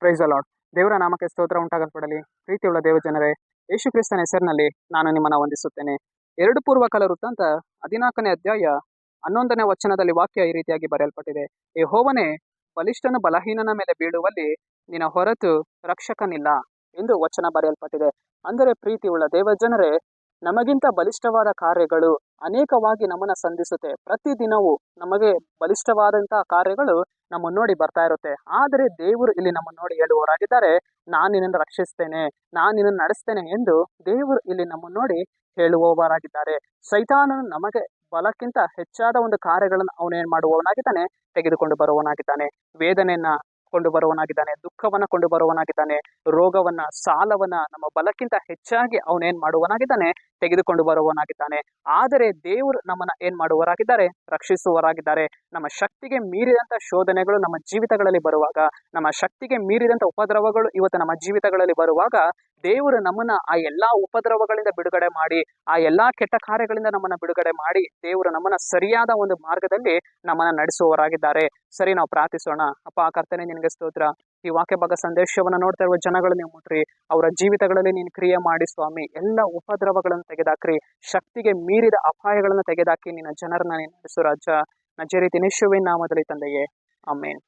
Praise the lord. ದೇವರ ನಾಮಕ್ಕೆ ಸ್ತೋತ್ರ ಉಂಟಾಗಲ್ಪಡಲಿ. ಪ್ರೀತಿಯುಳ್ಳ ದೇವ ಜನರೇ, ಯೇಸು ಕ್ರಿಸ್ತನ ಹೆಸರಿನಲ್ಲಿ ನಾನು ನಿಮ್ಮನ್ನು ವಂದಿಸುತ್ತೇನೆ. 2 ಪೂರ್ವಕಾಲ ವೃತ್ತಾಂತ 14ನೇ ಅಧ್ಯಾಯ 11ನೇ ವಚನದಲ್ಲಿ ವಾಕ್ಯ ಈ ರೀತಿಯಾಗಿ ಬರೆಯಲ್ಪಟ್ಟಿದೆ. ಯೆಹೋವನೇ, ಬಲಿಷ್ಠನು ಬಲಹೀನನ ಮೇಲೆ ಬೀಳುವಲ್ಲಿ ನಿನ್ನ ಹೊರತು ರಕ್ಷಕನಿಲ್ಲ ಎಂದು ವಚನ ಬರೆಯಲ್ಪಟ್ಟಿದೆ. ಅಂದರೆ ಪ್ರೀತಿಯುಳ್ಳ ದೇವ ಜನರೇ, ನಮಗಿಂತ ಬಲಿಷ್ಠವಾದ ಕಾರ್ಯಗಳು ಅನೇಕವಾಗಿ ನಮ್ಮನ್ನ ಸಂಧಿಸುತ್ತೆ. ಪ್ರತಿದಿನವೂ ನಮಗೆ ಬಲಿಷ್ಠವಾದಂತಹ ಕಾರ್ಯಗಳು ನಮ್ಮನ್ನು ನೋಡಿ ಬರ್ತಾ ಇರುತ್ತೆ. ಆದರೆ ದೇವರು ಇಲ್ಲಿ ನಮ್ಮನ್ನು ನೋಡಿ ಹೇಳುವವರಾಗಿದ್ದಾರೆ, ನಾನು ನಿನ್ನನ್ನು ರಕ್ಷಿಸ್ತೇನೆ, ನಾನು ನಿನ್ನನ್ನು ನಡೆಸ್ತೇನೆ ಎಂದು ದೇವರು ಇಲ್ಲಿ ನಮ್ಮನ್ನು ನೋಡಿ ಹೇಳುವವರಾಗಿದ್ದಾರೆ. ಸೈತಾನನು ನಮಗೆ ಬಲಕ್ಕಿಂತ ಹೆಚ್ಚಾದ ಒಂದು ಕಾರ್ಯಗಳನ್ನು ಅವನೇನ್ ಮಾಡುವವನಾಗಿದ್ದಾನೆ, ತೆಗೆದುಕೊಂಡು ಬರುವವನಾಗಿದ್ದಾನೆ. ವೇದನೆಯನ್ನ ಕೊಂಡು ಬರುವವನಾಗಿದ್ದಾನೆ, ದುಃಖವನ್ನ ಕೊಂಡು ಬರುವವನಾಗಿದ್ದಾನೆ, ರೋಗವನ್ನ, ಸಾಲವನ್ನ ನಮ್ಮ ಬಲಕ್ಕಿಂತ ಹೆಚ್ಚಾಗಿ ಅವನೇನ್ ಮಾಡುವವನಾಗಿದ್ದಾನೆ, ತೆಗೆದುಕೊಂಡು ಬರುವವನಾಗಿದ್ದಾನೆ. ಆದರೆ ದೇವರು ನಮ್ಮನ್ನ ಏನ್ ಮಾಡುವವರಾಗಿದ್ದಾರೆ, ರಕ್ಷಿಸುವವರಾಗಿದ್ದಾರೆ. ನಮ್ಮ ಶಕ್ತಿಗೆ ಮೀರಿದಂತ ಶೋಧನೆಗಳು ನಮ್ಮ ಜೀವಿತಗಳಲ್ಲಿ ಬರುವಾಗ, ನಮ್ಮ ಶಕ್ತಿಗೆ ಮೀರಿದಂತ ಉಪದ್ರವಗಳು ಇವತ್ತು ನಮ್ಮ ಜೀವಿತಗಳಲ್ಲಿ ಬರುವಾಗ, ದೇವರು ನಮ್ಮನ್ನ ಆ ಎಲ್ಲಾ ಉಪದ್ರವಗಳಿಂದ ಬಿಡುಗಡೆ ಮಾಡಿ, ಆ ಎಲ್ಲಾ ಕೆಟ್ಟ ಕಾರ್ಯಗಳಿಂದ ನಮ್ಮನ್ನ ಬಿಡುಗಡೆ ಮಾಡಿ, ದೇವರು ನಮ್ಮನ್ನ ಸರಿಯಾದ ಒಂದು ಮಾರ್ಗದಲ್ಲಿ ನಮ್ಮನ್ನ ನಡೆಸುವವರಾಗಿದ್ದಾರೆ. ಸರಿ, ನಾವು ಪ್ರಾರ್ಥಿಸೋಣ. ಅಪ್ಪ ಕರ್ತನೇ, ನಿನಗೆ ಸ್ತೋತ್ರ. ಈ ವಾಕ್ಯ ಭಾಗ ಸಂದೇಶವನ್ನ ನೋಡ್ತಾ ಇರುವ ಜನಗಳು ನೀವು ಮುಟ್ರಿ, ಅವರ ಜೀವಿತಗಳಲ್ಲಿ ನೀನು ಕ್ರಿಯೆ ಮಾಡಿ ಸ್ವಾಮಿ. ಎಲ್ಲ ಉಪದ್ರವಗಳನ್ನು ತೆಗೆದಾಕ್ರಿ, ಶಕ್ತಿಗೆ ಮೀರಿದ ಅಪಾಯಗಳನ್ನು ತೆಗೆದಾಕಿ ನಿನ್ನ ಜನರನ್ನ ನೀನು ನಡೆಸು ರಾಜ. ನಜರೇತಿನ ಯೇಸುವಿನ ನಾಮದಲ್ಲಿ ತಂದೆಯೇ, ಆಮೆನ್.